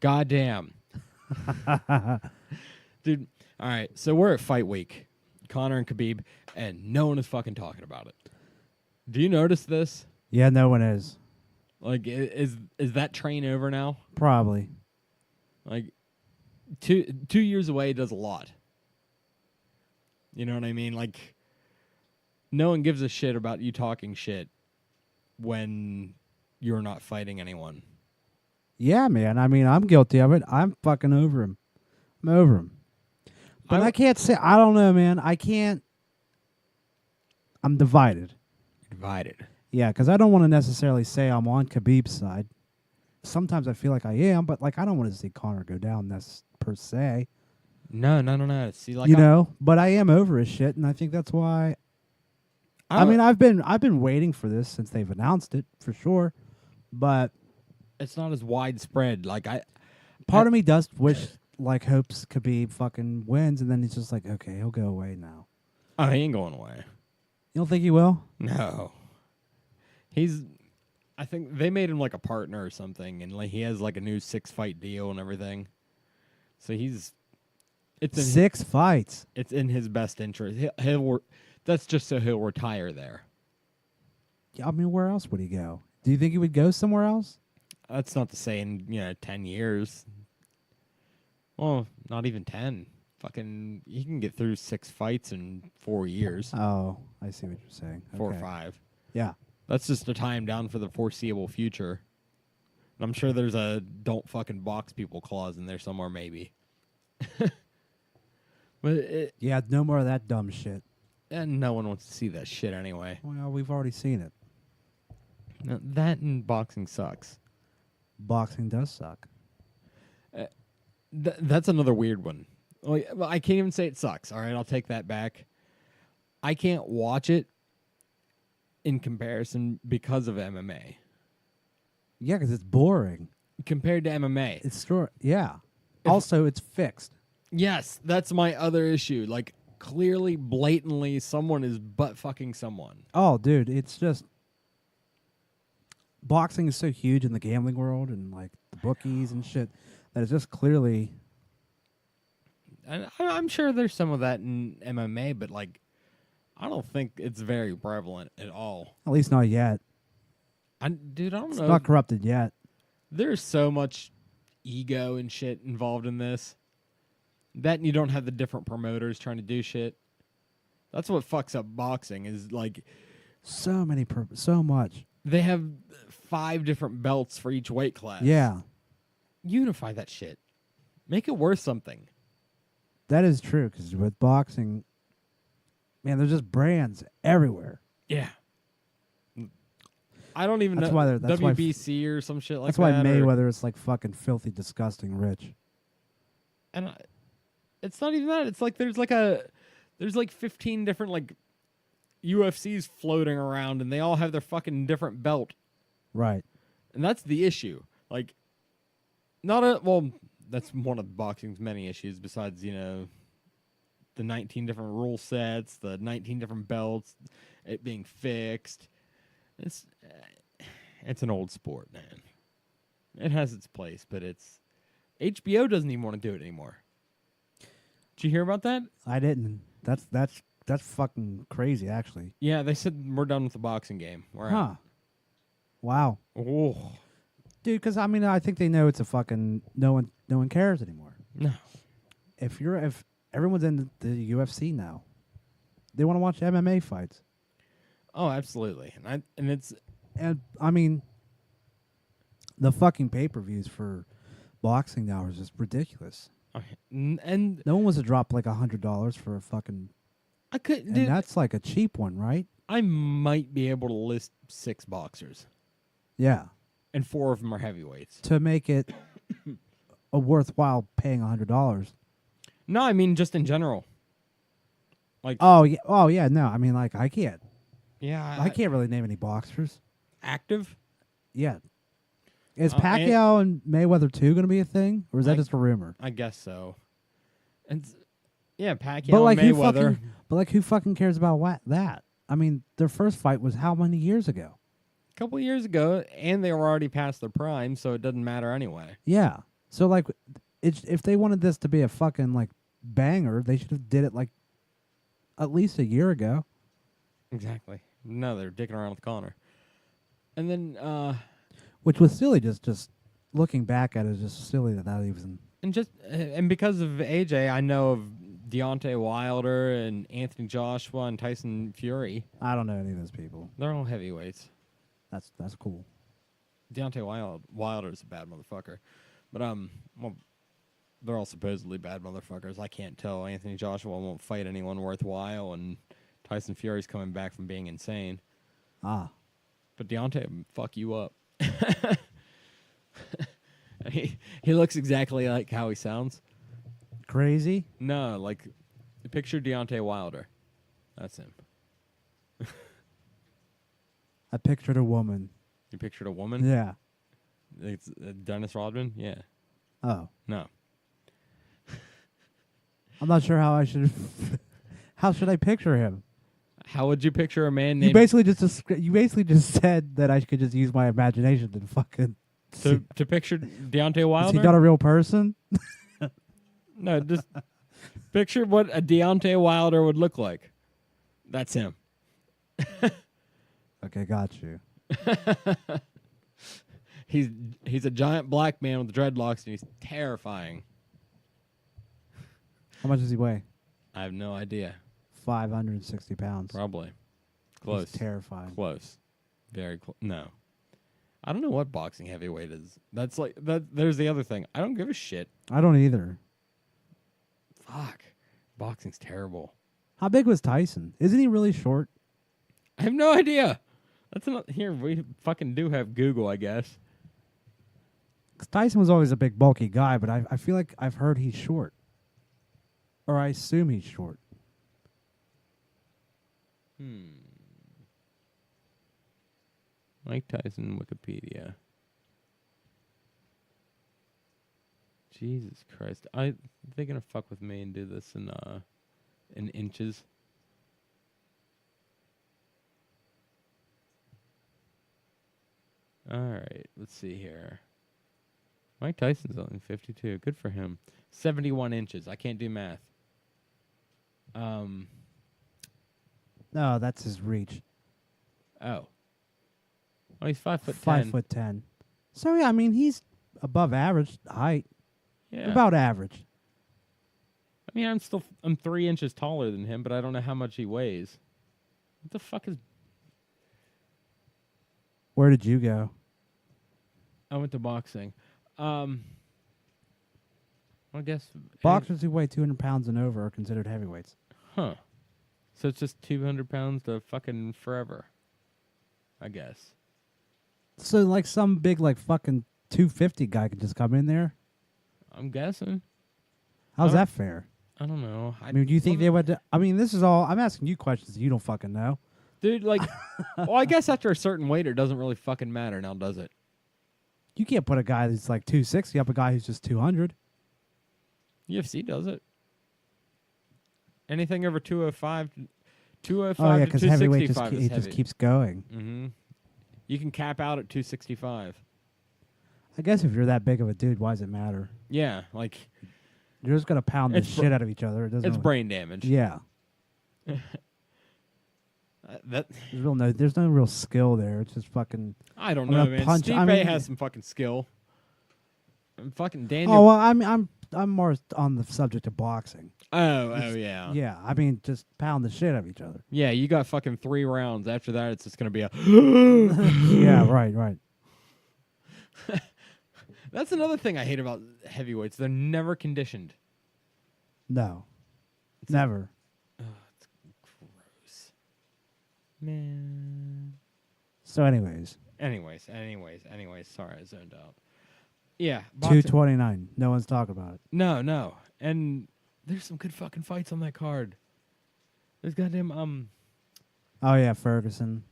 Goddamn. Dude, all right. So we're at fight week. Conor and Khabib, and no one is fucking talking about it. Do you notice this? Yeah, no one is. Like, is that train over now? Probably. Like, 2 years away does a lot. You know what I mean? Like, no one gives a shit about you talking shit when you're not fighting anyone. Yeah, man. I mean, I'm guilty of it. I'm fucking over him. I'm over him. But I can't say, I don't know, man. I can't. I'm divided. Divided. Yeah, because I don't want to necessarily say I'm on Khabib's side. Sometimes I feel like I am, but like I don't want to see Conor go down this per se. No. See, like, you know, but I am over his shit, and I think that's why. I mean, I've been waiting for this since they've announced it for sure, but it's not as widespread. Like part of me does wish, like, hopes Khabib fucking wins, and then he's just like, okay, he'll go away now. Oh, he ain't going away. You don't think he will? No. I think they made him like a partner or something, and like he has like a new 6-fight deal and everything. So it's 6 fights. It's in his best interest. That's just so he'll retire there. Yeah, I mean, where else would he go? Do you think he would go somewhere else? That's not to say in 10 years. Well, not even 10. Fucking, he can get through 6 fights in 4 years. Oh, I see what you're saying. 4 or 5. Yeah. That's just to tie him down for the foreseeable future. And I'm sure there's a don't fucking box people clause in there somewhere, maybe. But yeah, no more of that dumb shit. And no one wants to see that shit anyway. Well, we've already seen it. Now, that and boxing sucks. Boxing does suck. That's another weird one. Like, I can't even say it sucks. All right, I'll take that back. I can't watch it in comparison because of MMA. Yeah, because it's boring. Compared to MMA. It's short. Yeah. Also, it's fixed. Yes, that's my other issue. Like, clearly, blatantly, someone is butt-fucking someone. Oh, dude, it's just... Boxing is so huge in the gambling world and, like, the bookies and shit that it's just clearly... And I'm sure there's some of that in MMA, but, like, I don't think it's very prevalent at all. At least not yet. Dude, I don't know. It's not corrupted yet. There's so much ego and shit involved in this. That and you don't have the different promoters trying to do shit. That's what fucks up boxing is, like... So much. They have 5 different belts for each weight class. Yeah. Unify that shit. Make it worth something. That is true, because with boxing, man, there's just brands everywhere. Yeah. I don't even know. That's WBC or some shit like that. That's why Mayweather is like fucking filthy, disgusting rich. And it's not even that. It's like there's like 15 different like UFCs floating around, and they all have their fucking different belt. Right. And that's the issue. Like, that's one of boxing's many issues besides, the 19 different rule sets, the 19 different belts, it being fixed. It's an old sport, man. It has its place, but HBO doesn't even want to do it anymore. Did you hear about that? I didn't. That's fucking crazy, actually. Yeah, they said we're done with the boxing game. We're out. Wow. Oh. Dude, because I mean, I think they know it's a fucking no one cares anymore. No. If everyone's in the UFC now, they want to watch MMA fights. Oh, absolutely. And I mean, the fucking pay-per-views for boxing now is just ridiculous. Okay. And no one wants to drop like $100 for a fucking. I could. And that's like a cheap one, right? I might be able to list 6 boxers. Yeah. And 4 of them are heavyweights. To make it a worthwhile paying $100. No, I mean just in general. Like. Oh yeah. No, I mean like I can't. Yeah. I can't really name any boxers. Active. Yeah. Is Pacquiao and Mayweather 2 going to be a thing, or is that just a rumor? I guess so. And yeah, Pacquiao but like, and Mayweather. Who fucking cares about that? I mean, their first fight was how many years ago? A couple years ago, and they were already past their prime, so it doesn't matter anyway. Yeah. So like, if they wanted this to be a fucking like banger, they should have did it like at least a year ago. Exactly. No, they're dicking around with Connor. And then, Which was silly. Just looking back at it, is just silly that even. and because of AJ, I know of Deontay Wilder and Anthony Joshua and Tyson Fury. I don't know any of those people. They're all heavyweights. That's cool. Deontay Wilder's a bad motherfucker, but well, they're all supposedly bad motherfuckers. I can't tell. Anthony Joshua won't fight anyone worthwhile, and Tyson Fury's coming back from being insane. Ah. But Deontay will fuck you up. he looks exactly like how he sounds. Crazy? No, like picture Deontay Wilder. That's him. I pictured a woman. You pictured a woman? Yeah. It's Dennis Rodman? Yeah. Oh. No. I'm not sure how I should. How should I picture him? How would you picture a man You named basically just said that I could just use my imagination and fucking. to picture Deontay Wilder? Is he not a real person? No, just picture what a Deontay Wilder would look like. That's him. Okay, got you. He's a giant black man with dreadlocks, and he's terrifying. How much does he weigh? I have no idea. 560 pounds. Probably. Close. He's terrifying. Close. Very close. No. I don't know what boxing heavyweight is. That's like that. There's the other thing. I don't give a shit. I don't either. Fuck. Boxing's terrible. How big was Tyson? Isn't he really short? I have no idea. That's not here. We fucking do have Google, I guess. 'Cause Tyson was always a big, bulky guy, but I feel like I've heard he's short. Or I assume he's short. Mike Tyson, Wikipedia. Jesus Christ. They're gonna fuck with me and do this in inches. Alright, let's see here. Mike Tyson's only 52. Good for him. 71 inches. I can't do math. No, that's his reach. Oh, he's 5'10". 5'10". So yeah, I mean he's above average height. Yeah. About average. I mean, I'm 3 inches taller than him, but I don't know how much he weighs. What the fuck is? Where did you go? I went to boxing. I guess Boxers who weigh 200 pounds and over are considered heavyweights. Huh. So it's just 200 pounds to fucking forever. I guess. So like some big like fucking 250 guy could just come in there. I'm guessing. How's that fair? I don't know. I mean, do you think they would? I mean, this is all. I'm asking you questions that you don't fucking know. Dude, like, well, I guess after a certain weight, it doesn't really fucking matter now, does it? You can't put a guy that's like 260 up a guy who's just 200. UFC does it. Anything over 205 Oh yeah, to because heavyweight 265 is heavy. just keeps going. Mm-hmm. You can cap out at 265. I guess if you're that big of a dude, why does it matter? Yeah, like You're just gonna pound the It's shit out of each other. It doesn't. it's really- brain damage. Yeah. That There's no real skill there. It's just fucking. I don't I'm know, gonna man. punch- Steve I Bay mean- has some fucking skill. And fucking Daniel. Oh well, I'm more on the subject of boxing. Oh yeah. Yeah, I mean, just pound the shit out of each other. Yeah, you got fucking 3 rounds. After that, it's just gonna be a. Yeah, right. That's another thing I hate about heavyweights. They're never conditioned. No, never. It's gross. Man. So, anyways, Anyways. Sorry, I zoned out. Yeah. boxing- 229. No one's talking about it. No. And there's some good fucking fights on that card. There's goddamn, Oh yeah, Ferguson.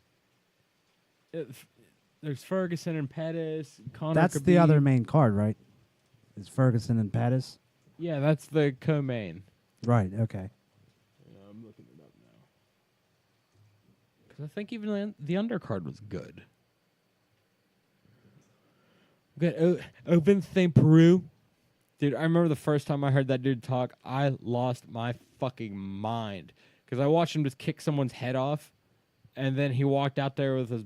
there's Ferguson and Pettis. Conor That's the Khabib. other main card, right? Is Ferguson and Pettis? Yeah, that's the co-main. Right. Okay. Yeah, I'm looking it up now. Because I think even the undercard was good. We got Open St. Peru Dude, I remember the first time I heard that dude talk, I lost my fucking mind. Because I watched him just kick someone's head off, and then he walked out there with his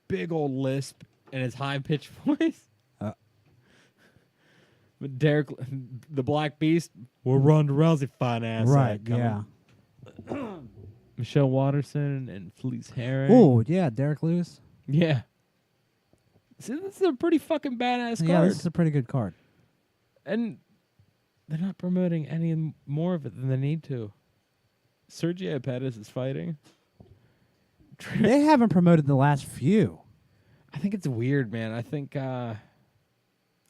big old lisp and his high-pitched voice. But Derek, the Black Beast, will Ronda Rousey fine ass. Right, yeah. Michelle Watterson and Felice Herring. Oh, yeah, Derek Lewis. Yeah. See, this is a pretty fucking badass card. Yeah, this is a pretty good card. And they're not promoting any more of it than they need to. Sergio Pettis is fighting. They haven't promoted the last few. I think it's weird, man. I think, I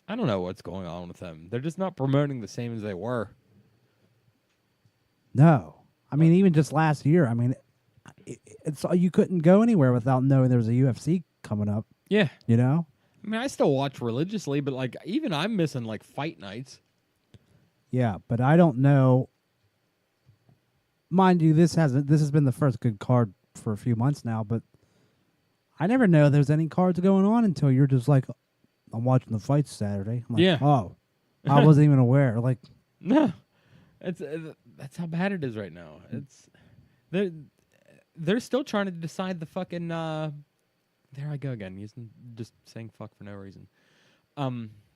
don't know what's going on with them. They're just not promoting the same as they were. No. I mean, even just last year, I mean, it's you couldn't go anywhere without knowing there was a UFC coming up. Yeah. You know? I mean, I still watch religiously, but, like, even I'm missing, like, fight nights. Yeah, but I don't know. Mind you, this has been the first good card for a few months now, but I never know there's any cards going on until you're just like, I'm watching the fights Saturday. I'm like, Yeah. Oh, I wasn't even aware. Like, No. It's that's how bad it is right now. It's they're still trying to decide the fucking there I go again, just saying fuck for no reason.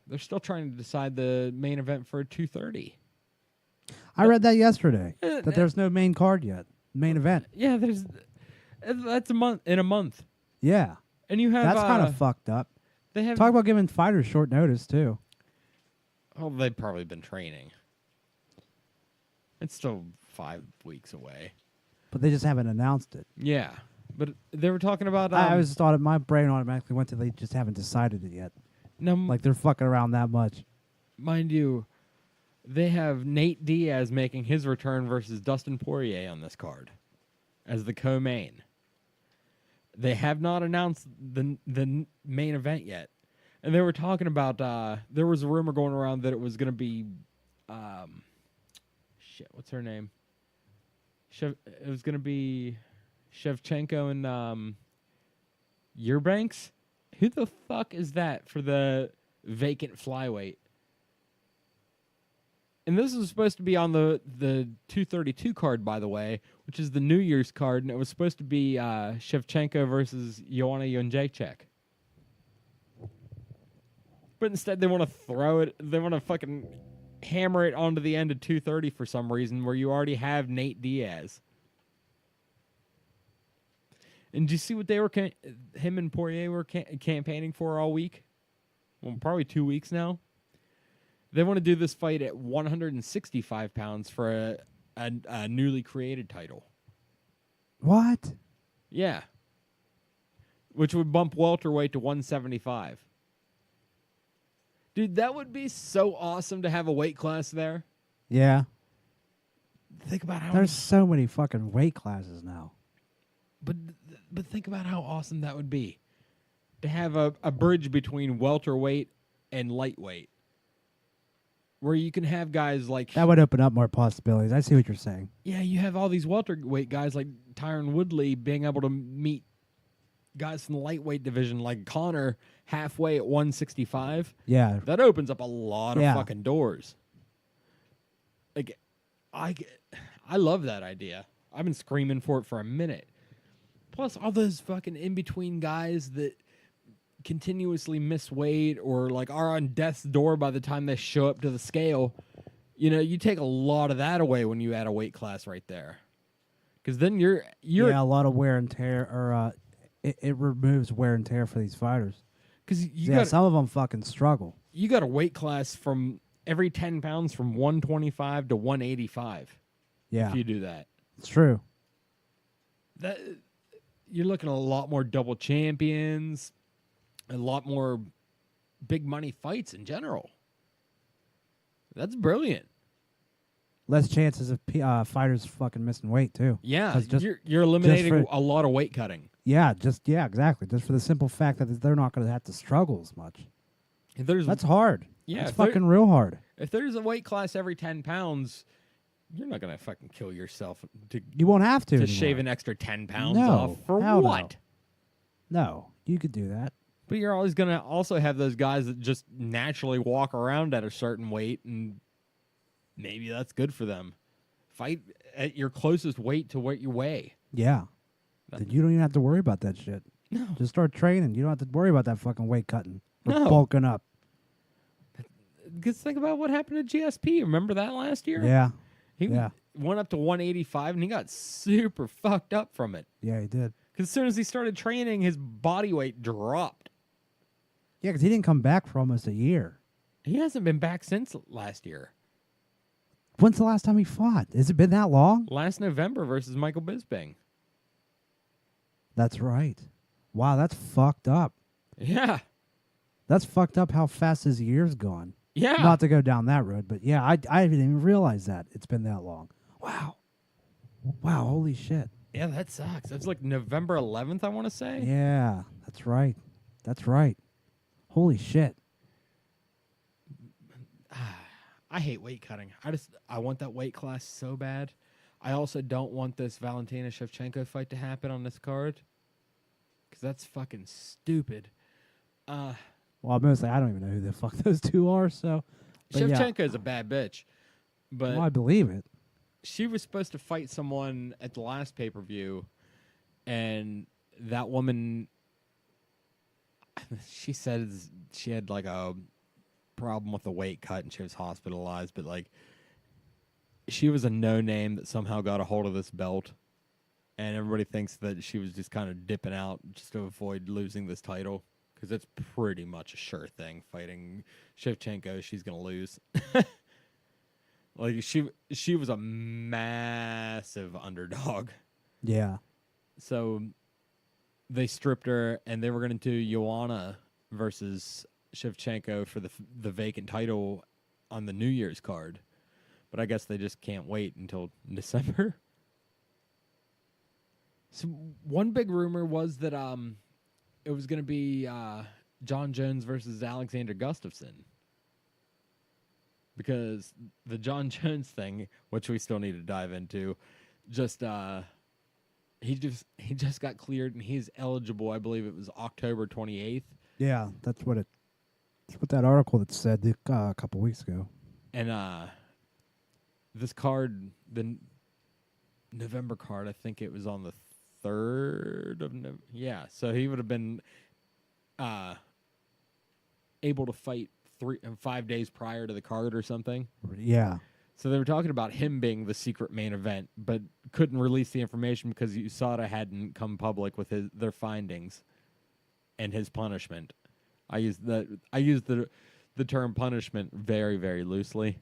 They're still trying to decide the main event for 2:30. I read that yesterday that there's no main card yet, main event. Yeah, that's in a month. Yeah, And you have that's kind of fucked up. They have Talk about giving fighters short notice too. Oh, they've probably been training. It's still 5 weeks away. But they just haven't announced it. Yeah, but they were talking about. I always thought my brain automatically went to they just haven't decided it yet. No, Like they're fucking around that much. mind you, they have Nate Diaz making his return versus Dustin Poirier on this card as the co-main. They have not announced the main event yet, and they were talking about. There was a rumor going around that it was going to be, what's her name? It was going to be Shevchenko and Eubanks. Who the fuck is that for the vacant flyweight? And this was supposed to be on the 232 card, by the way, which is the New Year's card, and it was supposed to be Shevchenko versus Joanna Jędrzejczyk. But instead, they want to throw it. They want to fucking hammer it onto the end of 230 for some reason, where you already have Nate Diaz. And do you see what they were him and Poirier were campaigning for all week? Well, probably 2 weeks now. They want to do this fight at 165 pounds for a newly created title. What? Yeah. Which would bump welterweight to 175. Dude, that would be so awesome to have a weight class there. Yeah. Think about how There's so many fucking weight classes now. But think about how awesome that would be. To have a bridge between welterweight and lightweight. Where you can have guys like... That would open up more possibilities. I see what you're saying. Yeah, you have all these welterweight guys like Tyron Woodley being able to meet guys from the lightweight division like Connor halfway at 165. Yeah. That opens up a lot of fucking doors. Like, I love that idea. I've been screaming for it for a minute. Plus, all those fucking in-between guys that continuously miss weight or like are on death's door by the time they show up to the scale. You know, you take a lot of that away when you add a weight class right there. Because then you're a lot of wear and tear, or it removes wear and tear for these fighters. Because some of them fucking struggle. You got a weight class from every 10 pounds from 125 to 185. Yeah, if you do that, it's true. That you're looking at a lot more double champions, a lot more big money fights in general. That's brilliant. Less chances of fighters fucking missing weight too. Yeah, you're eliminating for, a lot of weight cutting. Yeah, exactly. Just for the simple fact that they're not going to have to struggle as much. That's hard. Yeah, it's fucking real hard. If there's a weight class every 10 pounds, you're not going to fucking kill yourself. You won't have to shave an extra 10 pounds no, off. For what? No, you could do that. But you're always going to also have those guys that just naturally walk around at a certain weight, and maybe that's good for them. Fight at your closest weight to what you weigh. Yeah. Then you don't even have to worry about that shit. No. Just start training. You don't have to worry about that fucking weight cutting or No. bulking up. Because think about what happened to GSP. Remember that last year? Yeah. He Yeah. went up to 185, and he got super fucked up from it. Yeah, he did. Because as soon as he started training, his body weight dropped. Yeah, because he didn't come back for almost a year. He hasn't been back since last year. When's the last time he fought? Has it been that long? Last November versus Michael Bisping. That's right. Wow, that's fucked up. Yeah. That's fucked up how fast his year's gone. Yeah. Not to go down that road, but yeah, I didn't even realize that it's been that long. Wow. Wow, holy shit. Yeah, that sucks. That's like November 11th, I want to say. Yeah, that's right. That's right. Holy shit. I hate weight cutting. I want that weight class so bad. I also don't want this Valentina Shevchenko fight to happen on this card, because that's fucking stupid. Well, mostly I don't even know who the fuck those two are, so. But Shevchenko yeah. is a bad bitch, but Well, I believe it. she was supposed to fight someone at the last pay-per-view, and that woman, she says she had like a problem with the weight cut and she was hospitalized, but like she was a no-name that somehow got a hold of this belt, and everybody thinks that she was just kind of dipping out just to avoid losing this title, because it's pretty much a sure thing. Fighting Shevchenko, she's gonna lose. Like she was a massive underdog. Yeah. So they stripped her, and they were going to do Joanna versus Shevchenko for the vacant title on the New Year's card. But I guess they just can't wait until December. So one big rumor was that it was going to be Jon Jones versus Alexander Gustafsson. Because the Jon Jones thing, which we still need to dive into, just he just got cleared and he's eligible. I believe it was October 28th. Yeah, that's what that article that said a couple weeks ago. And this card, the November card, I think it was on the 3rd of November. Yeah, so he would have been able to fight 5 days prior to the card or something. Yeah. So they were talking about him being the secret main event, but couldn't release the information because USADA hadn't come public with their findings and his punishment. I use the term punishment very, very loosely.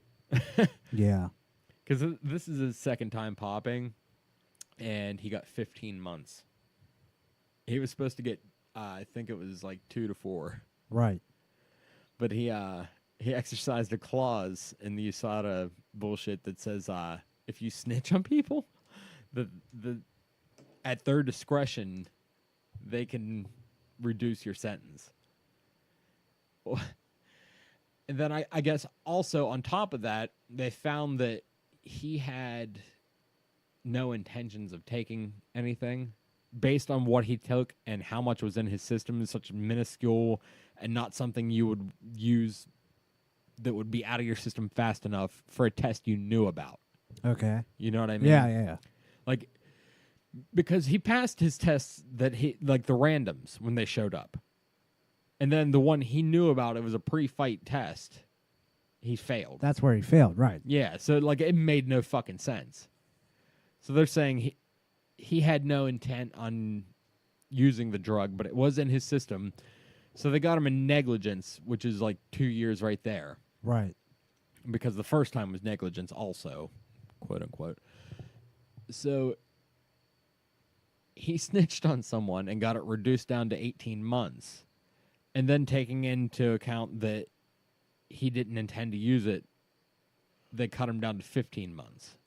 Yeah. Because this is his second time popping, and he got 15 months. He was supposed to get, I think it was like 2 to 4. Right. But he exercised a clause in the USADA bullshit that says if you snitch on people, the at their discretion, they can reduce your sentence. And then I guess also on top of that, they found that he had no intentions of taking anything based on what he took and how much was in his system. Is such minuscule and not something you would use that would be out of your system fast enough for a test you knew about. Okay. You know what I mean? Yeah. Like, because he passed his tests that like the randoms when they showed up. And then the one he knew about, it was a pre-fight test. He failed. That's where he failed, right. Yeah, so like it made no fucking sense. So they're saying he had no intent on using the drug, but it was in his system. So they got him in negligence, which is like 2 years right there. Right. Because the first time was negligence also, quote unquote. So he snitched on someone and got it reduced down to 18 months. And then taking into account that he didn't intend to use it, they cut him down to 15 months.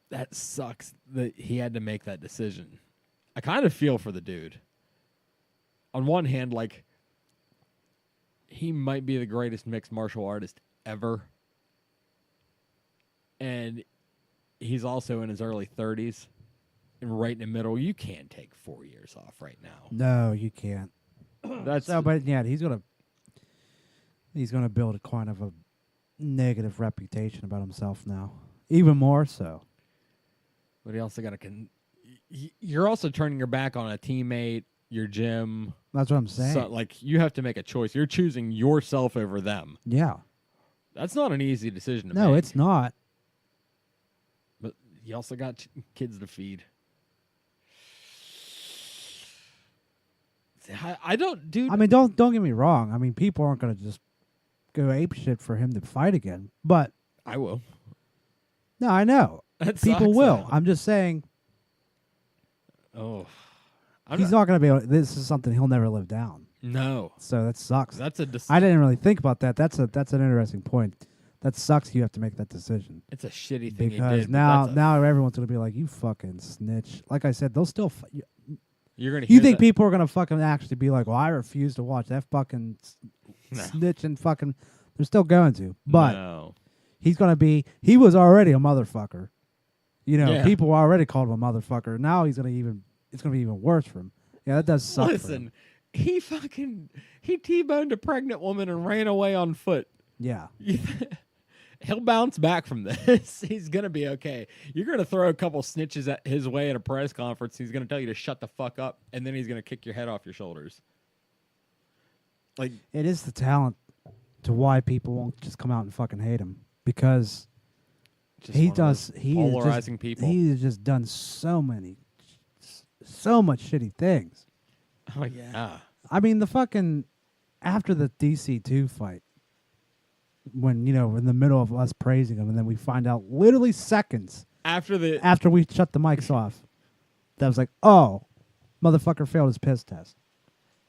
That sucks that he had to make that decision. I kind of feel for the dude. On one hand, like, he might be the greatest mixed martial artist ever. And he's also in his early 30s. right in the middle. You can't take 4 years off right now. No, you can't. That's So, but yeah, he's gonna build a kind of a negative reputation about himself now, even more so. But he also got to. You're also turning your back on a teammate, your gym. That's what I'm saying. So, like, you have to make a choice. You're choosing yourself over them. Yeah. That's not an easy decision to make. No, it's not. But you also got kids to feed. I don't, dude. I mean, don't get me wrong. I mean, people aren't gonna just go ape shit for him to fight again. But I will. no, I know That people sucks, will. though. I'm just saying Oh, he's not gonna be able. This is something he'll never live down. No, So that sucks. that's a. I didn't really think about that. That's an interesting point. That sucks. You have to make that decision It's a shitty thing because he did. now everyone's gonna be like, you fucking snitch. Like I said, they'll still. You're gonna. You hear think that- people are gonna fucking actually be like, well, I refuse to watch that fucking No. snitch and fucking. They're still going to, but No. he's gonna be. He was already a motherfucker. You know, Yeah. people already called him a motherfucker. Now he's gonna even. It's gonna be even worse for him. Yeah, that does suck. For him. Listen, he T-boned a pregnant woman and ran away on foot. Yeah. He'll bounce back from this. He's gonna be okay. You're gonna throw a couple snitches at his way at a press conference. He's gonna tell you to shut the fuck up, and then he's gonna kick your head off your shoulders. Like, It is the talent to why people won't just come out and fucking hate him because just he one of those does. He polarizing is just, people. He's just done so much shitty things. Oh yeah. I mean, the fucking after the DC2 fight, when in the middle of us praising him, and then we find out literally seconds After we shut the mics off, that was like, oh, motherfucker failed his piss test,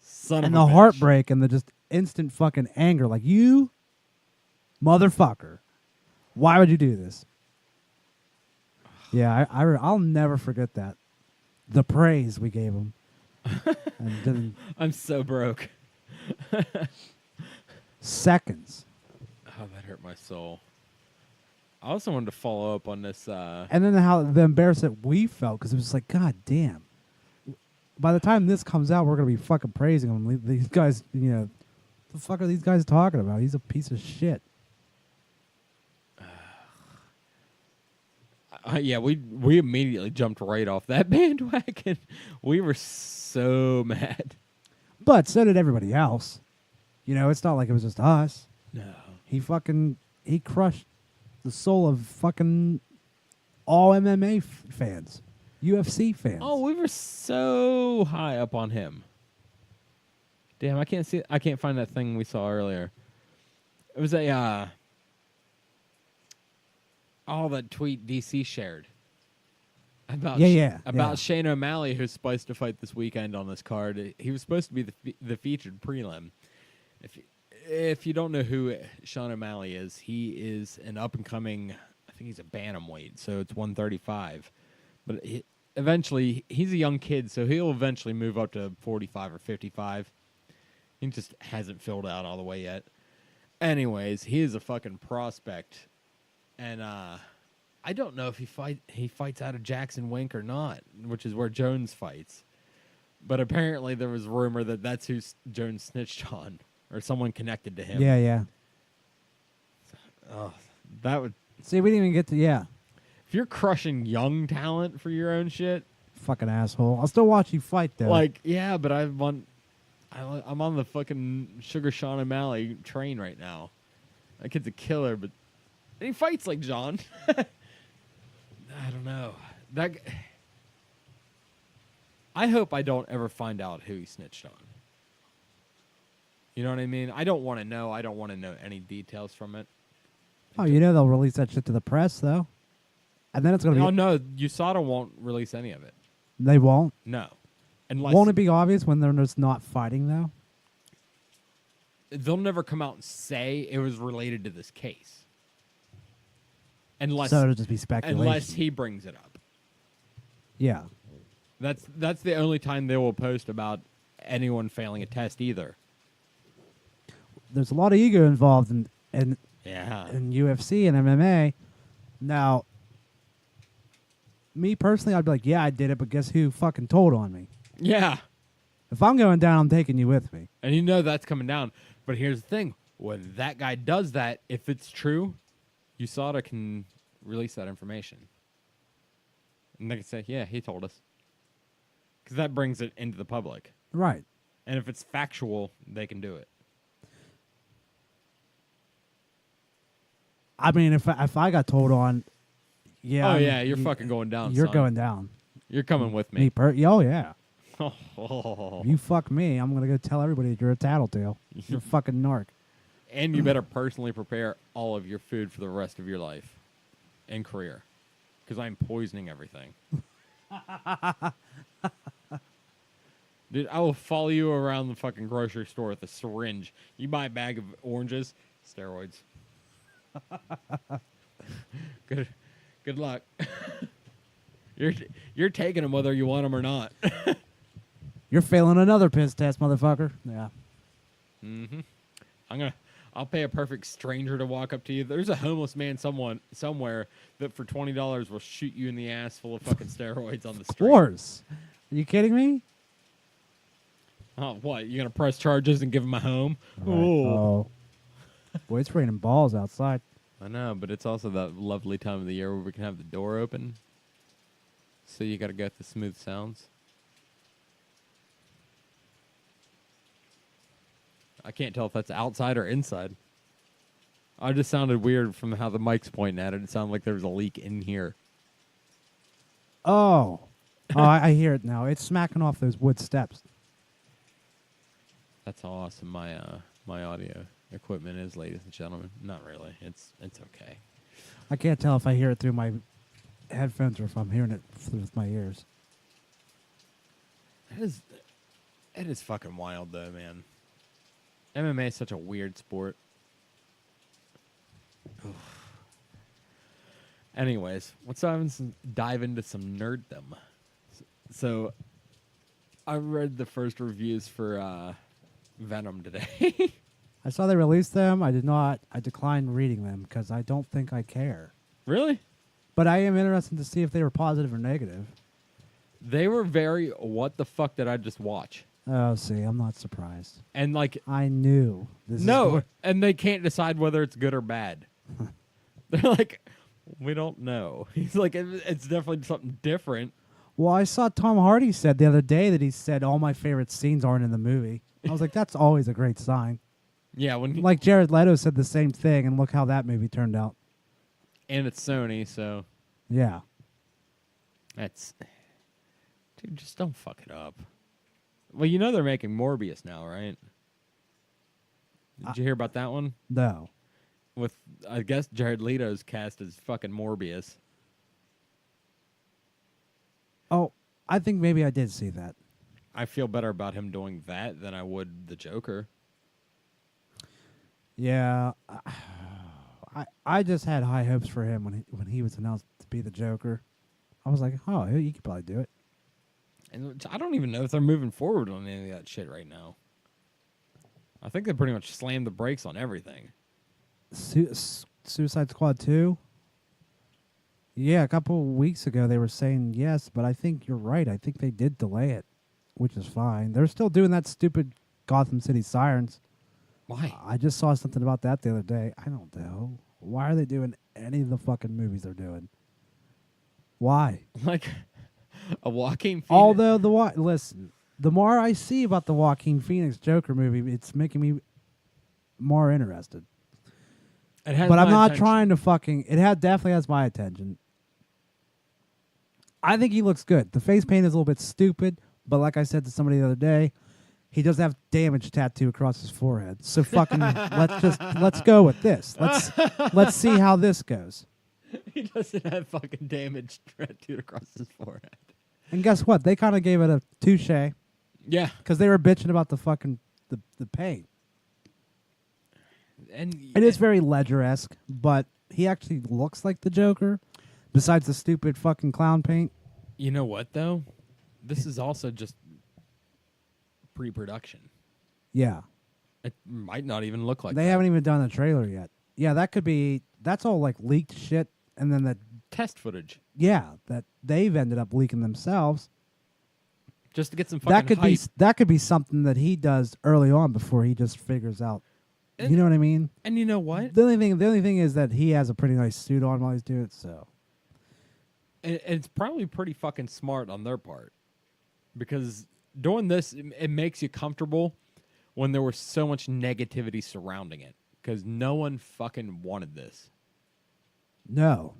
son and of a the bitch. heartbreak and the just instant fucking anger, like you, motherfucker, why would you do this? Yeah, I'll never forget that. The praise we gave him. And then I'm so broke. seconds. Oh, that hurt my soul. I also wanted to follow up on this. And then how the embarrassment we felt, because it was like, God damn. By the time this comes out, we're going to be fucking praising him. These guys, what the fuck are these guys talking about? He's a piece of shit. Yeah, we immediately jumped right off that bandwagon. We were so mad. But so did everybody else. It's not like it was just us. No. He crushed the soul of fucking all MMA fans, UFC fans. Oh, we were so high up on him. Damn, I can't find that thing we saw earlier. It was that tweet DC shared about yeah. Shane O'Malley, who's supposed to fight this weekend on this card. He was supposed to be the featured prelim. If you don't know who Sean O'Malley is, he is an up and coming. I think he's a bantamweight, so it's 135. But eventually, he's a young kid, so he'll eventually move up to 45 or 55. He just hasn't filled out all the way yet. Anyways, he is a fucking prospect, and I don't know if he fights out of Jackson Wink or not, which is where Jones fights. But apparently, there was rumor that that's who Jones snitched on, or someone connected to him. Yeah. Oh, that would. See, we didn't even get to, If you're crushing young talent for your own shit, fucking asshole. I'll still watch you fight, though. like, yeah, but I'm on the fucking Sugar Sean O'Malley train right now. That kid's a killer, but and he fights like John. I don't know. I hope I don't ever find out who he snitched on. You know what I mean? I don't want to know. I don't want to know any details from it. Oh, they'll release that shit to the press, though. And then it's going to be... Oh, no, USADA won't release any of it. They won't? No. Unless Won't it be obvious when they're just not fighting, though? they'll never come out and say it was related to this case. Unless, so it'll just be speculation. unless he brings it up. Yeah. That's the only time they will post about anyone failing a test either. There's a lot of ego involved in Yeah. UFC and MMA. Now, Me personally, I'd be like, yeah, I did it, but guess who fucking told on me? Yeah. If I'm going down, I'm taking you with me. And you know that's coming down. But here's the thing. When that guy does that, if it's true, USADA can release that information. And they can say, yeah, he told us. Because that brings it into the public. Right. And if it's factual, they can do it. I mean, if I got told on, yeah. Oh, yeah, you're fucking going down, You're son. going down. You're coming with me. Oh, yeah. Oh. You fuck me, I'm going to go tell everybody that you're a tattletale. You're a fucking narc. And you better personally prepare all of your food for the rest of your life and career. Because I'm poisoning everything. Dude, I will follow you around the fucking grocery store with a syringe. You buy a bag of oranges, steroids. Good luck. You're taking them whether you want them or not. You're failing another piss test, motherfucker. Yeah. Mm-hmm. I'll pay a perfect stranger to walk up to you. There's a homeless man somewhere that for $20 will shoot you in the ass full of fucking steroids on the street. Of course. Are you kidding me? Oh, what? You gonna press charges and give him a home? Right. Ooh. Oh. Boy, it's raining balls outside. I know, but it's also that lovely time of the year where we can have the door open. So you gotta get the smooth sounds. I can't tell if that's outside or inside. I just sounded weird from how the mic's pointing at it. It sounded like there was a leak in here. Oh. I hear it now. It's smacking off those wood steps. That's how awesome my audio equipment is, ladies and gentlemen. Not really. It's okay. I can't tell if I hear it through my headphones or if I'm hearing it with my ears. It is fucking wild though, man. MMA is such a weird sport. Oof. Anyways, let's dive into some nerddom. So, I read the first reviews for Venom today. I saw they released them. I declined reading them because I don't think I care. Really? But I am interested to see if they were positive or negative. They were very, what the fuck did I just watch? Oh, see, I'm not surprised. And like, I knew this. no, and they can't decide whether it's good or bad. They're like, we don't know. He's like, it's definitely something different. Well, I saw Tom Hardy said the other day that he said all my favorite scenes aren't in the movie. I was like, that's always a great sign. Yeah, when Like Jared Leto said the same thing, and look how that movie turned out. and it's Sony, so Yeah. that's, dude, just don't fuck it up. Well, you know they're making Morbius now, right? Did you hear about that one? No. With, I guess, Jared Leto's cast as fucking Morbius. Oh, I think maybe I did see that. I feel better about him doing that than I would the Joker. Yeah. I just had high hopes for him when he was announced to be the Joker. I was like, oh, he could probably do it. And I don't even know if they're moving forward on any of that shit right now. I think they pretty much slammed the brakes on everything. Suicide Squad 2? Yeah, a couple of weeks ago they were saying yes, but I think you're right. I think they did delay it, which is fine. They're still doing that stupid Gotham City Sirens. Why? I just saw something about that the other day. I don't know. Why are they doing any of the fucking movies they're doing? Why? Like a Joaquin Phoenix. Although listen, the more I see about the Joaquin Phoenix Joker movie, it's making me more interested. It has But I'm my not attention. trying to fucking. Definitely has my attention. I think he looks good. The face paint is a little bit stupid, but like I said to somebody the other day, he does have damage tattoo across his forehead. So fucking let's go with this. Let's see how this goes. He doesn't have fucking damage tattooed across his forehead. And guess what? They kind of gave it a touche Yeah, because they were bitching about the fucking the paint. and It is very Ledger-esque, but he actually looks like the Joker. Besides the stupid fucking clown paint. you know what though? This is also just pre-production. Yeah. It might not even look like They that. haven't even done the trailer yet. Yeah, that could be. That's all like leaked shit, and then the test footage Yeah, that they've ended up leaking themselves. just to get some fucking hype. That could be something that he does early on before he just figures out. You know what I mean? And you know what? The only thing is that he has a pretty nice suit on while he's doing it. So And it's probably pretty fucking smart on their part, because doing this, it makes you comfortable when there was so much negativity surrounding it, because no one fucking wanted this. no,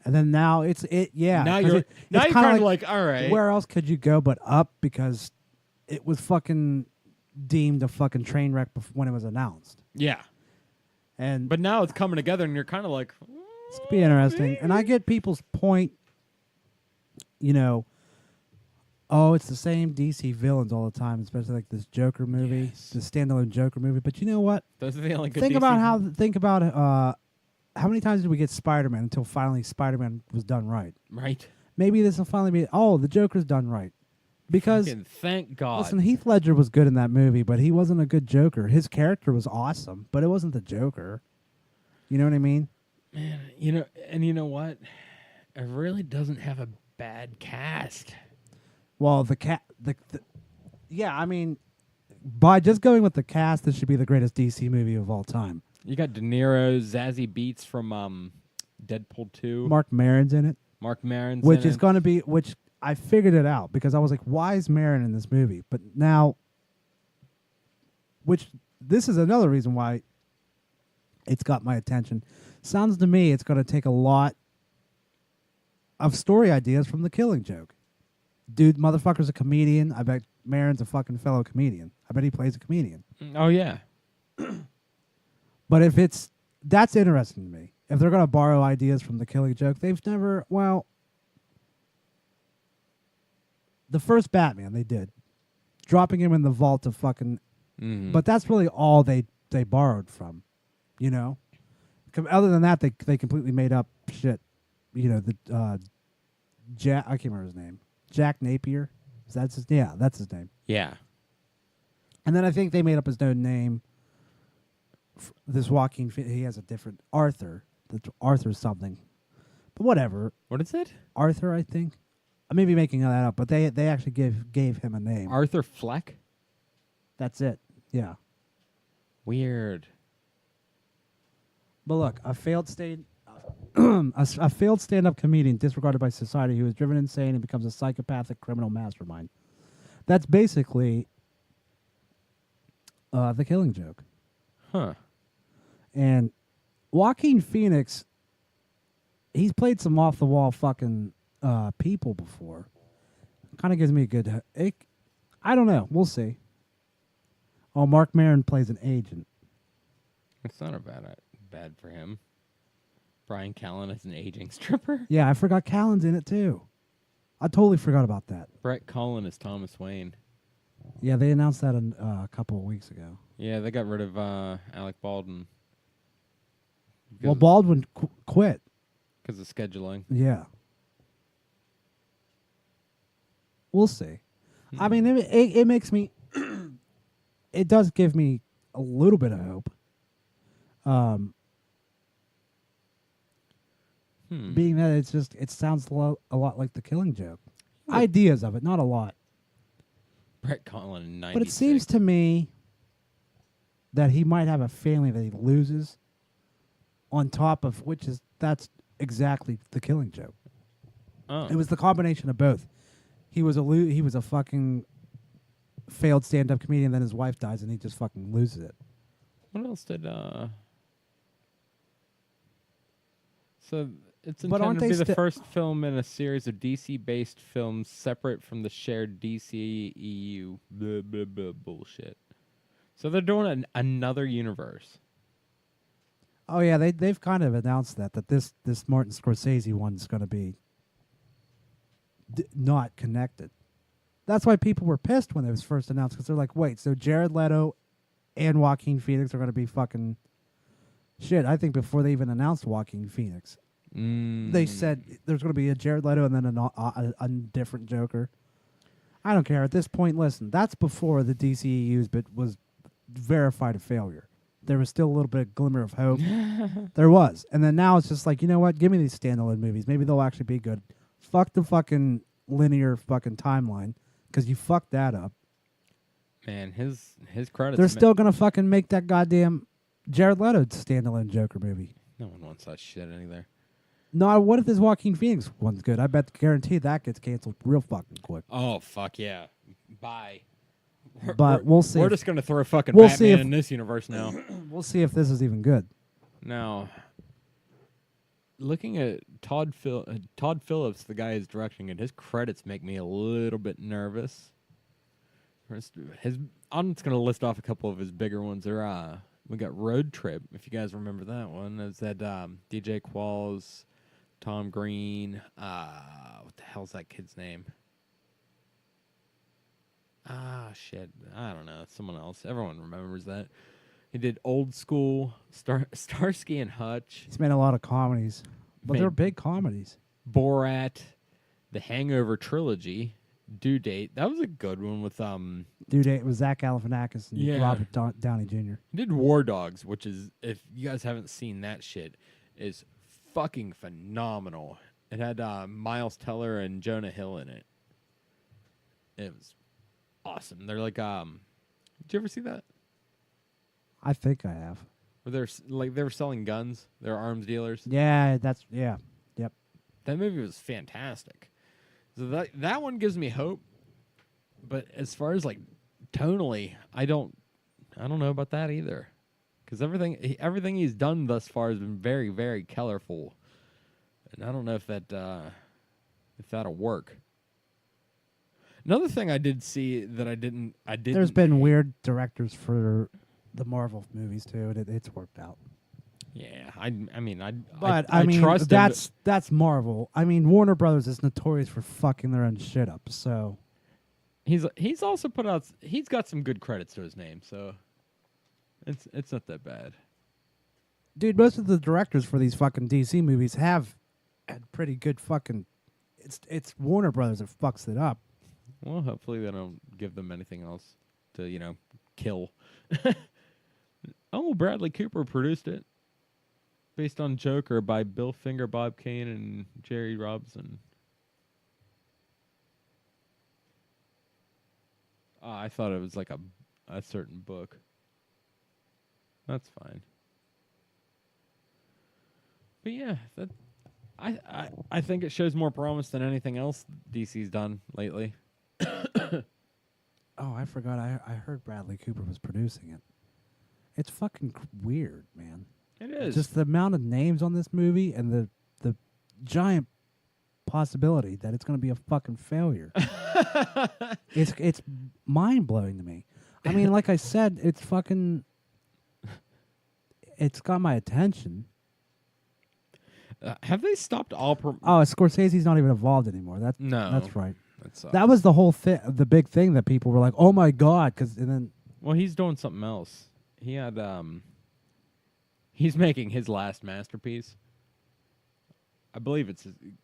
and then now yeah. Now 'cause you're now you're kinda kind of like, all right, where else could you go but up, because it was fucking deemed a fucking train wreck when it was announced. yeah. And But now it's coming together, and you're kind of like, it's gonna be interesting. And I get people's point. You know, oh, it's the same DC villains all the time, especially like this Joker movie, Yes. the standalone Joker movie. But you know what? those are the only good. Think DC about how many times did we get Spider-Man until finally Spider-Man was done right? right? Maybe this will finally be. Oh, the Joker's done right, because Fucking thank God. listen, Heath Ledger was good in that movie, but he wasn't a good Joker. His character was awesome, but it wasn't the Joker. You know what I mean? Man, you know what? It really doesn't have a bad cast. Well, yeah, I mean, by just going with the cast, this should be the greatest DC movie of all time. You got De Niro, Zazie Beetz from Deadpool 2. Mark Maron's in it, Mark Maron's which in is it. going to be, which I figured it out because I was like, why is Maron in this movie? But now, which this is another reason why it's got my attention. Sounds to me it's going to take a lot of story ideas from The Killing Joke. Dude, motherfucker's a comedian. I bet Maron's a fucking fellow comedian. I bet he plays a comedian. Oh yeah. But if that's interesting to me. If they're going to borrow ideas from The Killing Joke, they've never, well, the first Batman they did, dropping him in the vault of fucking, but that's really all they borrowed from, you know? Other than that, they completely made up shit. You know, the Jack, I can't remember his name. Jack Napier. That's his name. Yeah. And then I think they made up his own name. This Joaquin, he has a different Arthur. Arthur something, but whatever. What is it? Arthur, I think. I may be making that up, but they actually gave him a name. Arthur Fleck? That's it. Yeah. Weird. But look, a failed stand-up comedian disregarded by society who is driven insane and becomes a psychopathic criminal mastermind. That's basically The Killing Joke. Huh. And Joaquin Phoenix, he's played some off-the-wall fucking people before. Kind of gives me a good... I don't know. We'll see. Oh, Mark Maron plays an agent. It's not a bad for him. Brian Callen is an aging stripper. Yeah, I forgot Callen's in it, too. I totally forgot about that. Brett Cullen is Thomas Wayne. Yeah, they announced that a couple of weeks ago. Yeah, they got rid of Alec Baldwin. Well, Baldwin quit. Because of scheduling. Yeah. We'll see. I mean, it makes me... it does give me a little bit of hope. Being that it sounds a lot like The Killing Joke. Ideas of it, not a lot. Brett Cullen in 96. But it seems to me that he might have a family that he loses, on top of that's exactly The Killing Joke. Oh. It was the combination of both. He was a fucking failed stand-up comedian, then his wife dies and he just fucking loses it. What else did So it's But aren't intended to be they the first film in a series of DC-based films separate from the shared DC EU blah, blah, blah, bullshit. So they're doing another universe. Oh yeah, they've kind of announced that this Martin Scorsese one's going to be not connected. That's why people were pissed when it was first announced, because they're like, wait, so Jared Leto and Joaquin Phoenix are going to be fucking shit. I think before they even announced Joaquin Phoenix, they said there's going to be a Jared Leto and then a different Joker. I don't care at this point. Listen, that's before the DCEU's but was verified a failure. there was still a little bit of glimmer of hope. There was. And then now it's just like, you know what? Give me these standalone movies. Maybe they'll actually be good. Fuck the fucking linear fucking timeline, because you fucked that up. Man, his credits. They're still going to fucking make that goddamn Jared Leto standalone Joker movie. No one wants that shit either. No, what if this Joaquin Phoenix one's good? I bet guarantee that gets canceled real fucking quick. Oh, fuck yeah. Bye. But we'll see. We're just going to throw fucking We'll see Batman if- in this universe now. We'll see if this is even good. Now, looking at Todd Phillips, the guy who's directing it, his credits make me a little bit nervous. I'm just going to list off a couple of his bigger ones. We got Road Trip, if you guys remember that one. It was that DJ Qualls, Tom Green. What the hell's that kid's name? Shit. I don't know. Someone else. Everyone remembers that. He did Old School, Starsky and Hutch. He's made a lot of comedies, but Made- they're big comedies. Borat, The Hangover Trilogy, Due Date. That was a good one with Dude, it was Zach Galifianakis and Yeah. Robert Downey Jr. He did War Dogs, which is, if you guys haven't seen that shit, is fucking phenomenal. It had Miles Teller and Jonah Hill in it. It was awesome. They're like, did you ever see that? I think I have. Where they were selling guns. They're arms dealers. Yeah, Yep. That movie was fantastic. So that one gives me hope. But as far as like tonally, I don't know about that either. Because everything he's done thus far has been very, very colorful, and I don't know if that'll work. Another thing I did see that I didn't. There's been weird directors for the Marvel movies too, and it's worked out. Yeah, I mean, I trust trust that's Marvel. I mean, Warner Brothers is notorious for fucking their own shit up. So he's also put out. He's got some good credits to his name, so it's not that bad. dude, most of the directors for these fucking DC movies have had pretty good fucking. It's Warner Brothers that fucks it up. Well, hopefully they don't give them anything else to kill. Oh, Bradley Cooper produced it, based on Joker by Bill Finger, Bob Kane, and Jerry Robinson. I thought it was like a certain book. That's fine. But yeah, I think it shows more promise than anything else DC's done lately. Oh, I forgot. I heard Bradley Cooper was producing it. It's fucking weird, man. It is. Just the amount of names on this movie and the giant possibility that it's going to be a fucking failure. It's mind blowing to me. I mean, like I said, it's fucking. It's got my attention. Have they stopped all? Oh, Scorsese's not even involved anymore. No. That's right. That sucks. That was the whole thing, the big thing that people were like, "Oh my god!" And then Well, he's doing something else. He had he's making his last masterpiece. I believe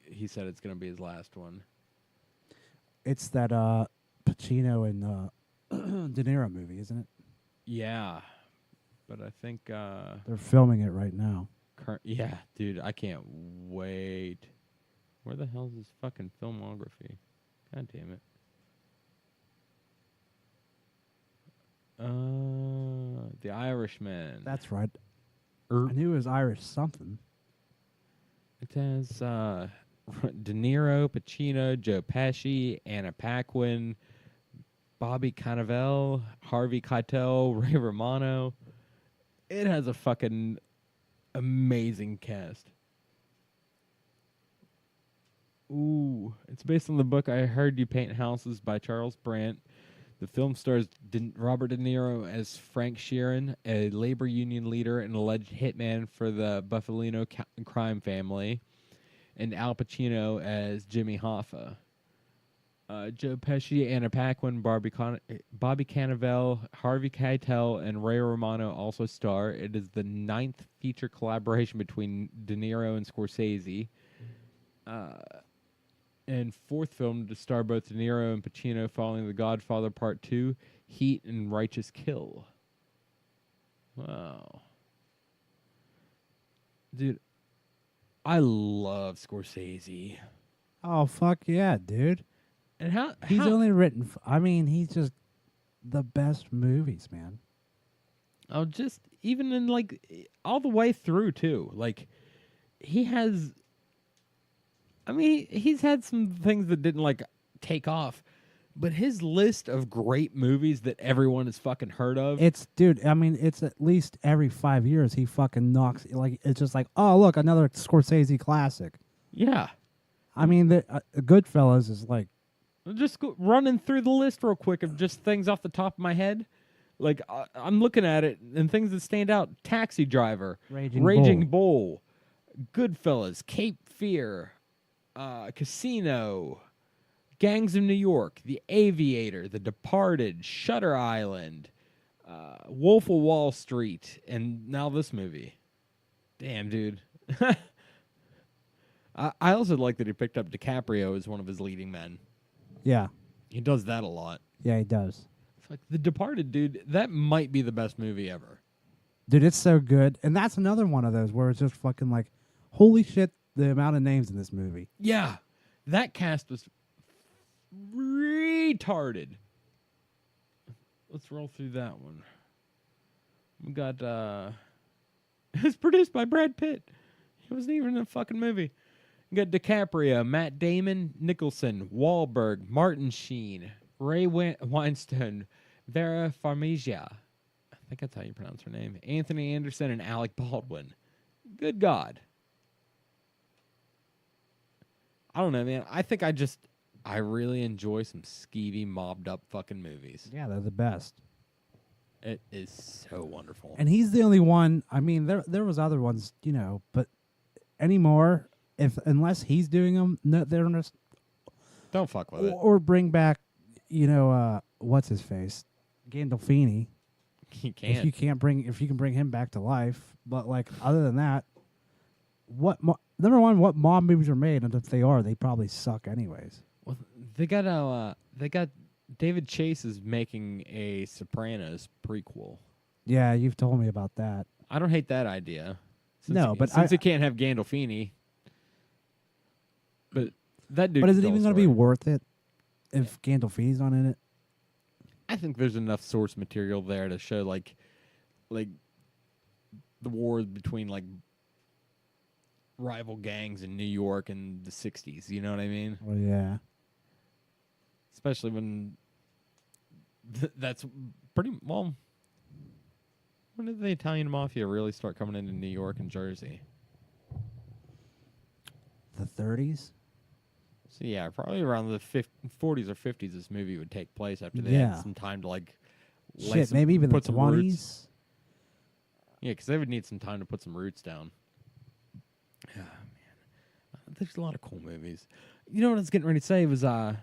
he said it's going to be his last one. it's that Pacino and De Niro movie, isn't it? Yeah. But I think They're filming it right now. yeah, dude, I can't wait. Where the hell's his fucking filmography? God damn it. The Irishman. That's right. Er- I knew it was Irish something. It has De Niro, Pacino, Joe Pesci, Anna Paquin, Bobby Cannavale, Harvey Keitel, Ray Romano. It has a fucking amazing cast. Ooh, it's based on the book I Heard You Paint Houses by Charles Brandt. The film stars Robert De Niro as Frank Sheeran, a labor union leader and alleged hitman for the Buffalino crime family, and Al Pacino as Jimmy Hoffa. Joe Pesci, Anna Paquin, Bobby Cannavale, Harvey Keitel, and Ray Romano also star. It is the 9th feature collaboration between De Niro and Scorsese. And 4th film to star both De Niro and Pacino following The Godfather Part 2, Heat, and Righteous Kill. Wow. Dude, I love Scorsese. Oh fuck yeah, dude. And He's how only written. I mean, he's just the best movies, man. oh, just even in like all the way through too. Like he has I mean, he's had some things that didn't like take off, but his list of great movies that everyone has fucking heard of. It's dude. I mean, it's at least every 5 years he fucking knocks. Like it's just like, oh look, another Scorsese classic. Yeah. I mean, the Goodfellas is like, Just running through the list real quick of just things off the top of my head. Like I'm looking at it and things that stand out: Taxi Driver, Raging Bull, Goodfellas, Cape Fear, Casino, Gangs of New York, The Aviator, The Departed, Shutter Island, Wolf of Wall Street, and now this movie. Damn, dude. I also like that he picked up DiCaprio as one of his leading men. yeah, He does that a lot. yeah, he does. It's like The Departed, dude. That might be the best movie ever. Dude, it's so good, and that's another one of those where it's just fucking like, holy shit, the amount of names in this movie. Yeah, that cast was retarded. Let's roll through that one. We got it's produced by Brad Pitt. He wasn't even in a fucking movie. We got DiCaprio, Matt Damon, Nicholson, Wahlberg, Martin Sheen, Ray Weinstein, Vera Farmiga. I think that's how you pronounce her name. Anthony Anderson and Alec Baldwin. Good God. I don't know, man. I think I really enjoy some skeevy, mobbed up fucking movies. Yeah, they're the best. It is so wonderful. And he's the only one. I mean, there was other ones, you know, but anymore, unless he's doing them, no, they're just Don't fuck with it. or bring back, you know, what's his face, Gandolfini. You can't. If you can bring him back to life, but like other than that, number one, what mob movies are made, and if they are, they probably suck anyways. Well, they got David Chase is making a Sopranos prequel. Yeah, you've told me about that. I don't hate that idea. Since it can't have Gandolfini, but that dude. But is it can tell even a going to be story. worth it if Gandolfini's not in it? I think there's enough source material there to show like the wars between like rival gangs in New York in the 60s. You know what I mean? Well, yeah. Especially when that's pretty well. When did the Italian mafia really start coming into New York and Jersey? The 30s? So yeah, probably around the 40s or 50s this movie would take place after they Yeah. had some time to like Shit, maybe even the put some roots. 20s? Yeah, because they would need some time to put some roots down. Yeah, man. There's a lot of cool movies. You know what I was getting ready to say was I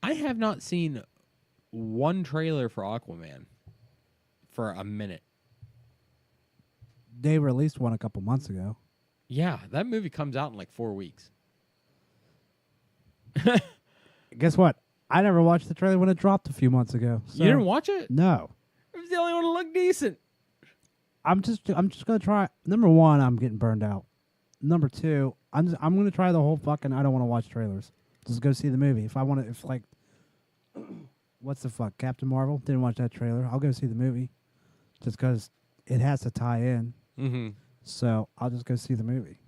have not seen one trailer for Aquaman for a minute. They released one a couple months ago. Yeah, that movie comes out in like 4 weeks. Guess what? I never watched the trailer when it dropped a few months ago. So You didn't watch it? No. It was the only one to look decent. I'm just gonna try. Number one, I'm getting burned out. Number two, I'm gonna try the whole fucking. I don't want to watch trailers. Just go see the movie. If I want to, if like, what's the fuck? Captain Marvel. Didn't watch that trailer. I'll go see the movie, just because it has to tie in. Mm-hmm. So I'll just go see the movie.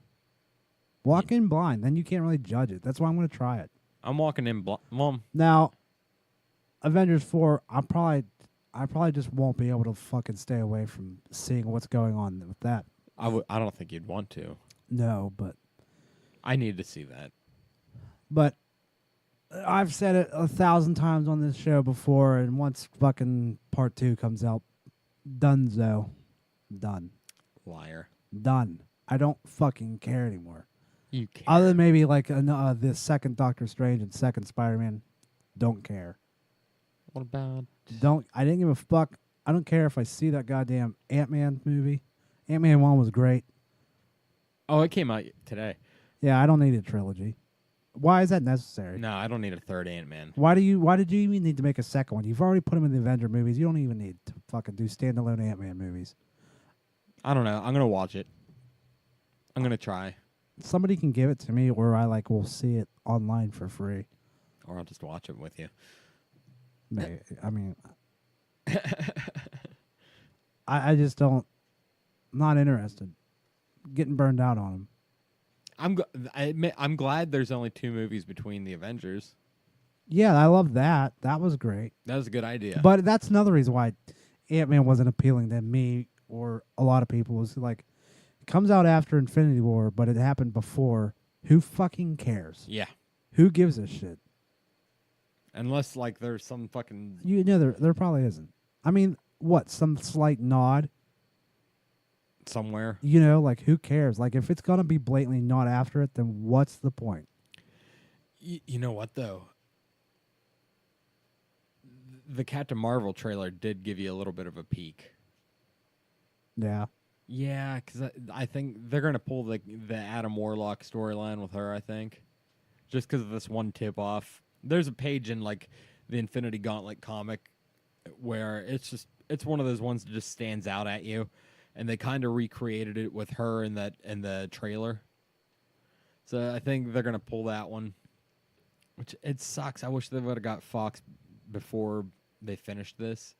Walk in blind, then you can't really judge it. That's why I'm gonna try it. I'm walking in Mom. Now, Avengers 4, I probably just won't be able to fucking stay away from seeing what's going on with that. I don't think you'd want to. No, but I need to see that. I've said it 1,000 times on this show before, and once fucking part 2 comes out, donezo. Done. Liar. Done. I don't fucking care anymore. You can't. Other than maybe like the second Doctor Strange and second Spider-Man, don't care. What about... I didn't give a fuck. I don't care if I see that goddamn Ant-Man movie. Ant-Man 1 was great. Oh, it came out today. Yeah, I don't need a trilogy. Why is that necessary? No, I don't need a third Ant-Man. Why did you even need to make a second one? You've already put him in the Avenger movies. You don't even need to fucking do standalone Ant-Man movies. I don't know. I'm gonna watch it. I'm gonna try, Somebody can give it to me, or I will see it online for free. or I'll just watch it with you. I mean, I just don't. Not interested. Getting burned out on him. I'm glad there's only 2 movies between the Avengers. Yeah, I love that. That was great. That was a good idea. But that's another reason why Ant-Man wasn't appealing to me or a lot of people. Was like, it comes out after Infinity War, but it happened before. Who fucking cares? Yeah. Who gives a shit? Unless like there's some fucking You know, there probably isn't. I mean, what? Some slight nod? somewhere. You know, like who cares? Like if it's gonna be blatantly not after it, then what's the point? You know what though? The Captain Marvel trailer did give you a little bit of a peek. Yeah. Yeah, because I think they're gonna pull the Adam Warlock storyline with her. I think, just because of this one tip off. There's a page in like the Infinity Gauntlet comic where it's one of those ones that just stands out at you, and they kind of recreated it with her in the trailer. So I think they're gonna pull that one, which it sucks. I wish they would have got Fox before they finished this,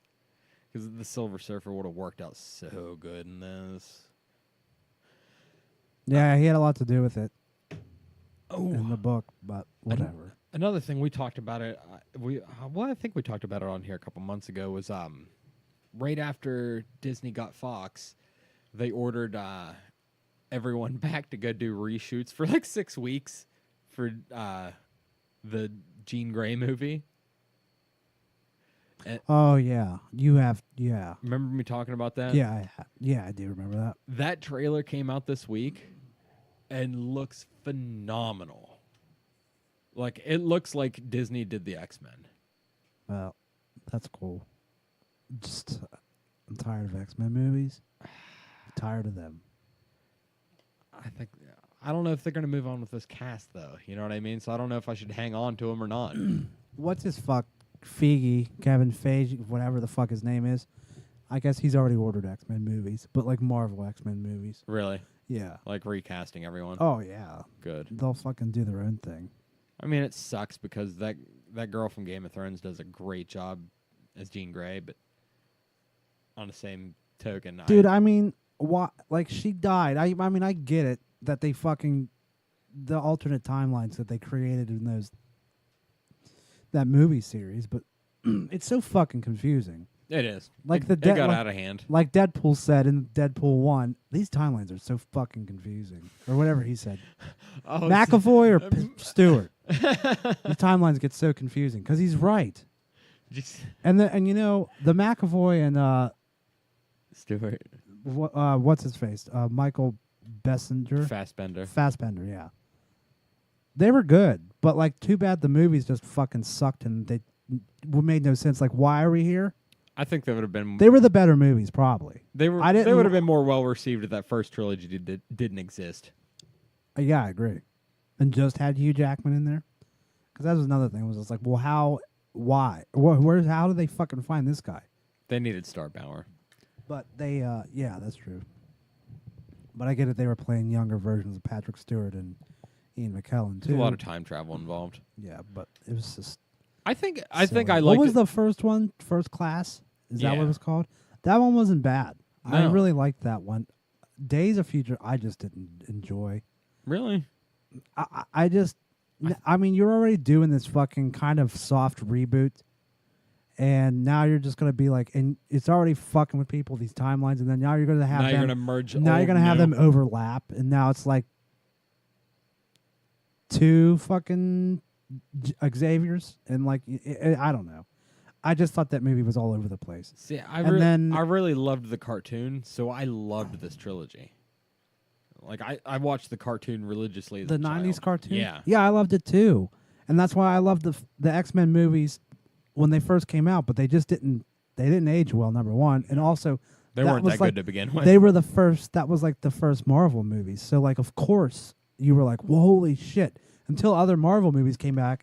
because the Silver Surfer would have worked out so good in this. Yeah, he had a lot to do with it Oh, in the book, but whatever. another thing we talked about it. I think we talked about it on here a couple months ago. Was right after Disney got Fox, they ordered everyone back to go do reshoots for like 6 weeks for the Jean Grey movie. Oh yeah, you have Remember me talking about that? yeah I do remember that. That trailer came out this week and looks phenomenal. Like it looks like Disney did the X-Men. Well, that's cool. Just I'm tired of X-Men movies. I'm tired of them. I don't know if they're going to move on with this cast though. You know what I mean? So I don't know if I should hang on to them or not. What's his Feige, Kevin Feige, whatever the fuck his name is. I guess he's already ordered X-Men movies, but like Marvel X-Men movies. Really? Yeah. Like recasting everyone? Oh yeah. Good. They'll fucking do their own thing. I mean, it sucks because that girl from Game of Thrones does a great job as Jean Grey, but on the same token, Dude, I mean, why? Like she died. I mean, I get it that they fucking the alternate timelines that they created in that movie series, but it's so fucking confusing. it is. Like it got out of hand. Like Deadpool said in Deadpool 1, these timelines are so fucking confusing. Or whatever he said. Oh, McAvoy or Stewart. The timelines get so confusing because he's right. And you know, the McAvoy and Stewart what's his face? Michael Bessinger? Fassbender, yeah. They were good, but like too bad the movies just fucking sucked and they made no sense. Like, why are we here? I think they would have been. They were the better movies, probably. They were. They would have been more well received if that first trilogy didn't exist. Yeah, I agree. And just had Hugh Jackman in there, because that was another thing. It was just like, well, how, why, how did they fucking find this guy? They needed star power. But they, yeah, that's true. But I get it. They were playing younger versions of Patrick Stewart and Ian McKellen too. There's a lot of time travel involved. Yeah, but it was just. I think silly. I like. What was the first one? First Class? Is that what it was called? That one wasn't bad. No. I really liked that one. Days of Future, I just didn't enjoy. Really? I mean, you're already doing this fucking kind of soft reboot, and now you're just gonna be like, and it's already fucking with people these timelines, and then now you're gonna have now them, you're gonna merge. Now you're gonna have them overlap, and now it's like two fucking Xaviers, and like I don't know. I just thought that movie was all over the place. See, I really loved the cartoon, so I loved this trilogy. Like I watched the cartoon religiously. As the a 90s child. cartoon? Yeah. Yeah, I loved it too. And that's why I loved the X-Men movies when they first came out, but they didn't age well, number one. And also they weren't that good to begin with. They were that was like the first Marvel movies. So like of course you were like, well, holy shit. until other Marvel movies came out,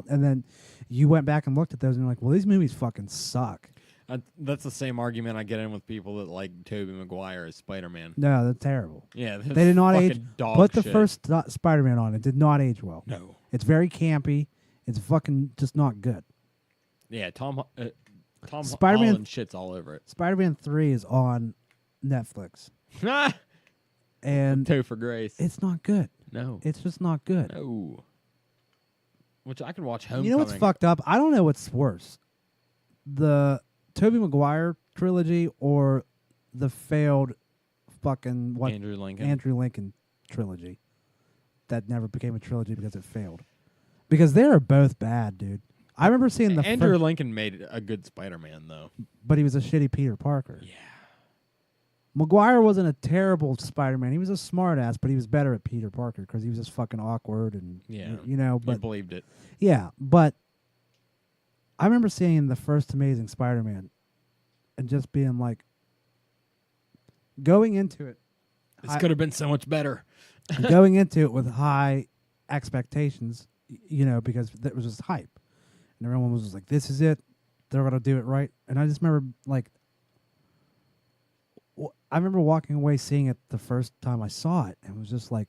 and then you went back and looked at those and you're like, well, these movies fucking suck. That's the same argument I get in with people that like Tobey Maguire as Spider-Man. No, they're terrible. Yeah, They did not age. Put the shit. first Spider-Man on. It did not age well. No. It's very campy. It's fucking just not good. Yeah, Tom Spider-Man- Holland shits all over it. Spider-Man 3 is on Netflix, and Topher Grace. it's not good. No. It's just not good. No. Which I can watch Homecoming. You know what's fucked up? I don't know what's worse. The Tobey Maguire trilogy or the failed fucking Andrew Lincoln. Andrew Lincoln trilogy that never became a trilogy because it failed. Because they are both bad, dude. I remember seeing the Andrew Lincoln made a good Spider-Man, though. but he was a shitty Peter Parker. Yeah. Maguire wasn't a terrible Spider-Man. He was a smart ass, but he was better at Peter Parker because he was just fucking awkward and Yeah. you know. You But believed it. yeah, but I remember seeing the first Amazing Spider-Man and just being like, going into it, This could have been so much better. going into it with high expectations, you know, because that was just hype, and everyone was just like, "This is it. They're gonna do it right." And I just remember like. I remember walking away seeing it the first time I saw it, and was just like,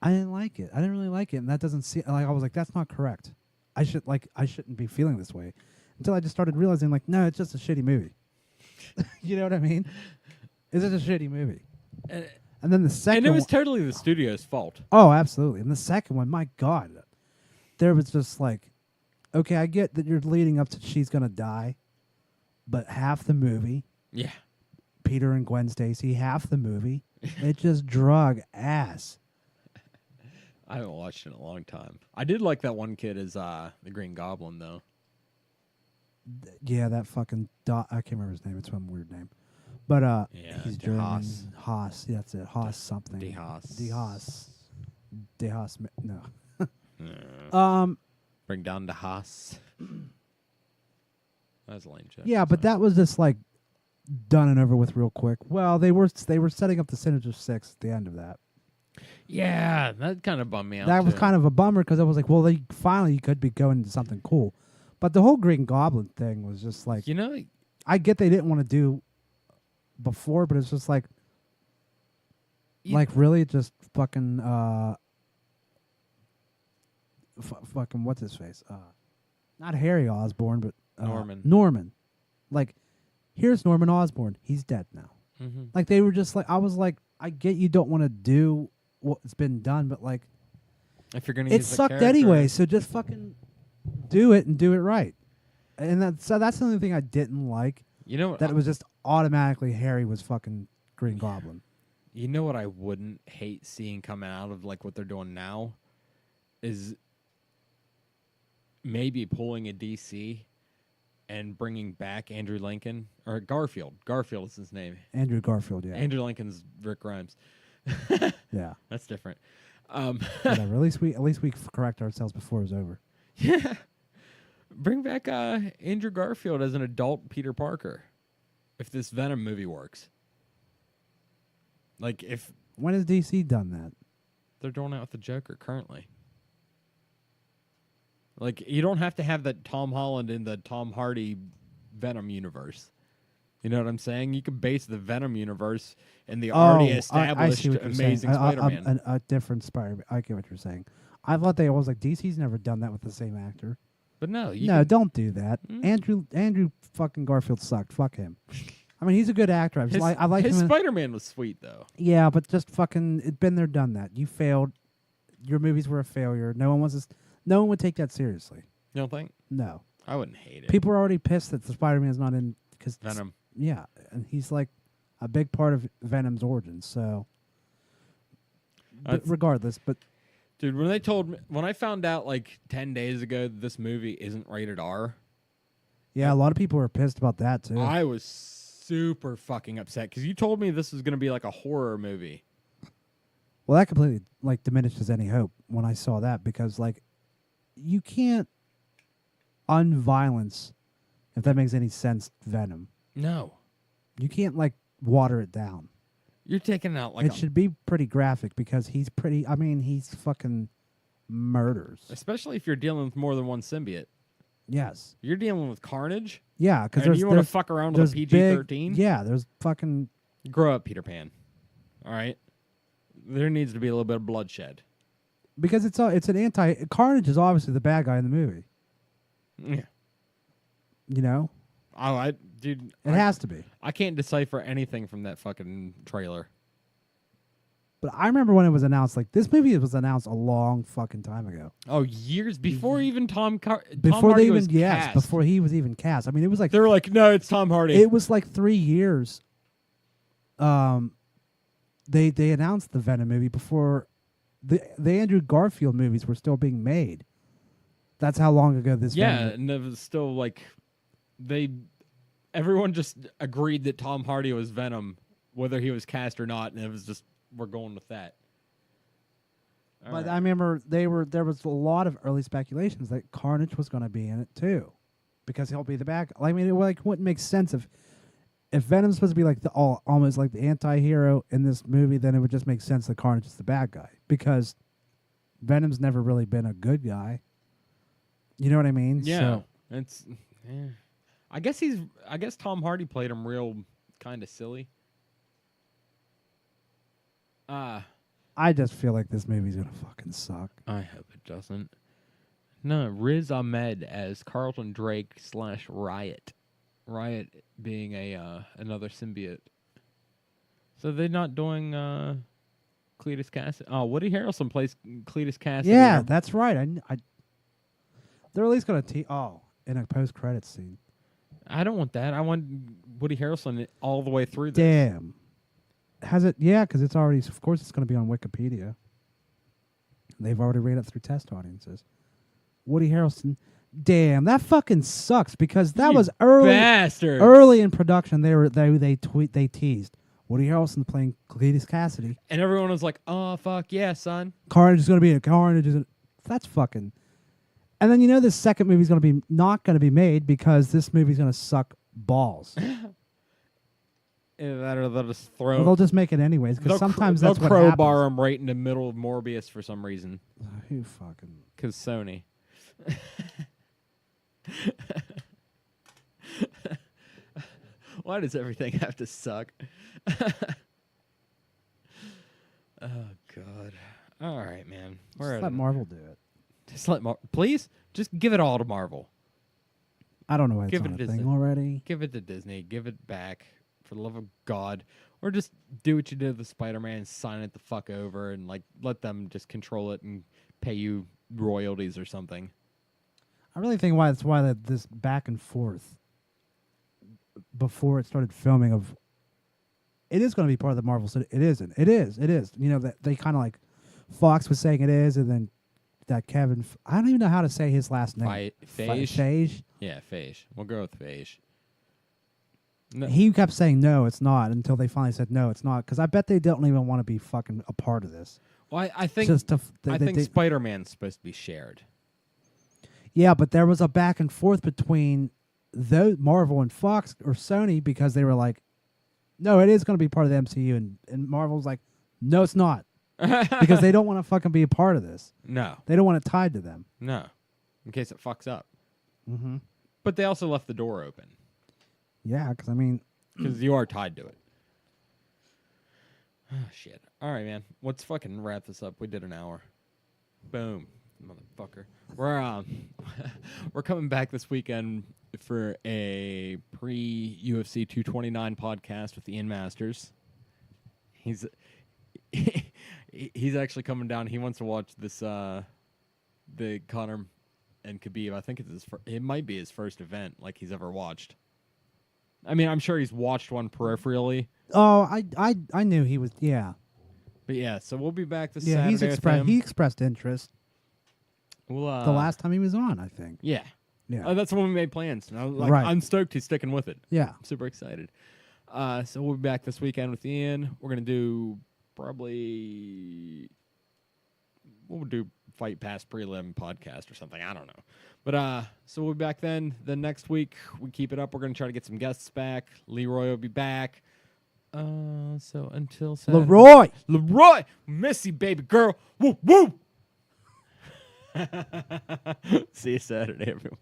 I didn't like it. I didn't really like it, and that doesn't seem like I was like, that's not correct. I shouldn't be feeling this way, until I just started realizing like, no, it's just a shitty movie. You know what I mean? It's just a shitty movie. And then the second, And it was totally the studio's fault. oh, absolutely. And the second one, my God, there was just like, okay, I get that you're leading up to she's gonna die, but half the movie. Yeah. Peter and Gwen Stacy, half the movie, it just drug ass. I haven't watched it in a long time. I did like that one kid as the Green Goblin, though. Yeah, that fucking I can't remember his name. It's some weird name, but Yeah, he's De German. Haas. Haas, yeah, that's it. Haas something. De Haas. De Haas. De Haas. No. Bring down the Haas. That was a lame joke. Yeah, but that was just like done and over with real quick. Well, they were setting up the Sinister Six at the end of that. Yeah, that kind of bummed me out. That was too. kind of a bummer because I was like, well, they finally could be going into something cool. But the whole Green Goblin thing was just like, You know, I get they didn't want to do before, but it's just like, really just fucking, fucking what's his face? Not Harry Osborn, but Norman. Norman. Like, here's Norman Osborn. He's dead now. mm-hmm. Like, they were just like, I was like, I get you don't want to do what's been done, but like, If you're gonna, it use the sucked character- anyway. So just fucking do it and do it right. And that's the only thing I didn't like. You know what? That it was just automatically Harry was fucking Green Goblin. You know what I wouldn't hate seeing coming out of like what they're doing now is maybe pulling a DC and bringing back Andrew Lincoln or Garfield. Garfield is his name. Andrew Garfield, yeah. Andrew Lincoln's Rick Grimes. Yeah. That's different. Whatever. At least we correct ourselves before it was over. Yeah. Bring back Andrew Garfield as an adult Peter Parker. If this Venom movie works. Like if When has DC done that? they're doing it with the Joker currently. Like you don't have to have that Tom Holland in the Tom Hardy Venom universe. You know what I'm saying? You can base the Venom universe in the already established see what you're amazing saying. Spider-Man. A different Spider-Man. I get what you're saying. I thought they was like DC's never done that with the same actor. But no, Don't do that. Andrew fucking Garfield sucked. Fuck him. I mean, he's a good actor. I like his him. Spider-Man was sweet though. Yeah, but just fucking, it's been there, done that. You failed. Your movies were a failure. No one would take that seriously. You don't think? No. I wouldn't hate it. People are already pissed that the Spider-Man's not in because Venom. Yeah, and he's like a big part of Venom's origins. So, regardless, but Dude, when I found out like 10 days ago that this movie isn't rated R, yeah, a lot of people were pissed about that too. I was super fucking upset because you told me this was going to be like a horror movie. Well, that completely like diminishes any hope when I saw that because like you can't unviolence, if that makes any sense, Venom. No. You can't like water it down. You're taking out like It should be pretty graphic because he's pretty. I mean, he's fucking murders. especially if you're dealing with more than one symbiote. Yes. You're dealing with Carnage. Yeah, because And you want to fuck around with a PG-13? Yeah, there's fucking. Grow up, Peter Pan. All right. There needs to be a little bit of bloodshed. Because it's an anti. Carnage is obviously the bad guy in the movie. Yeah. You know. Dude. It has to be. I can't decipher anything from that fucking trailer. But I remember when it was announced. Like this movie was announced a long fucking time ago. Oh, years before even Tom Hardy Before he was even cast. I mean, it was like they were like, no, it's Tom Hardy. it was like 3 years. They announced the Venom movie before the Andrew Garfield movies were still being made. That's how long ago this. Yeah, Venom and it was still like everyone just agreed that Tom Hardy was Venom, whether he was cast or not, and it was just we're going with that. All But right. I remember there was a lot of early speculations that Carnage was going to be in it too, because he'll be the bad guy. I mean, it wouldn't make sense if Venom's supposed to be like almost like the anti-hero in this movie, then it would just make sense that Carnage is the bad guy because Venom's never really been a good guy. You know what I mean? Yeah, So, it's. Yeah. I guess Tom Hardy played him real kind of silly. I just feel like this movie's gonna fucking suck. I hope it doesn't. No, Riz Ahmed as Carlton Drake / Riot. Riot being another symbiote. So they're not doing Cletus Cassidy. Oh, Woody Harrelson plays Cletus Cassidy. Yeah, that's right. They're at least gonna in a post-credits scene. I don't want that. I want Woody Harrelson all the way through this. Damn. Has it? Yeah, because it's already. Of course, it's going to be on Wikipedia. They've already rated it through test audiences. Woody Harrelson. Damn, that fucking sucks because that You was early. bastards. Early in production, they teased Woody Harrelson playing Cletus Cassidy. And everyone was like, "Oh fuck yeah, son." Carnage is going to be a Carnage. That's fucking. And then this second movie's going to be not going to be made because this movie's going to suck balls. Either that or they'll just throw. Well, they'll just make it anyways because sometimes that's they'll what happens. crowbar him right in the middle of Morbius for some reason. Who fucking? Because Sony. Why does everything have to suck? Oh God! All right, man. Just let Marvel do it. Just let please. Just give it all to Marvel. I don't know why it's Give on it a to thing Disney. already. Give it to Disney. Give it back for the love of God, or just do what you did with Spider-Man and sign it the fuck over and let them just control it and pay you royalties or something. I really think this back and forth before it started filming of it is going to be part of the Marvel. So it isn't. It is. That they kind of like Fox was saying it is, and then that Kevin. I don't even know how to say his last name. Feige. Yeah, Feige. We'll go with Feige. No. He kept saying no, it's not, until they finally said no, it's not. Because I bet they don't even want to be fucking a part of this. Well, I think I think Spider-Man's supposed to be shared. Yeah, but there was a back and forth between Marvel and Fox or Sony because they were like, no, it is going to be part of the MCU, and Marvel's like, no, it's not, because they don't want to fucking be a part of this. No, they don't want it tied to them. No, in case it fucks up. Mm-hmm. But they also left the door open. Yeah, because I mean, because you are tied to it. Oh shit! All right, man. Let's fucking wrap this up. We did an hour. Boom, motherfucker. We're coming back this weekend for a pre-UFC 229 podcast with Ian Masters. He's actually coming down. He wants to watch this the Conor and Khabib. I think it might be his first event he's ever watched. I mean, I'm sure he's watched one peripherally. Oh, I knew he was. Yeah, but yeah. So we'll be back this Saturday. He expressed interest. We'll, the last time he was on, I think. Yeah. Yeah. That's when we made plans. And I was right. I'm stoked he's sticking with it. Yeah. I'm super excited. So we'll be back this weekend with Ian. We're gonna do we'll do Fight Pass Prelim podcast or something. I don't know. But so we'll be back then. Then next week we keep it up. We're gonna try to get some guests back. Leroy will be back. So until Saturday. Leroy. Missy, baby girl. Woo, woo. See you Saturday, everyone.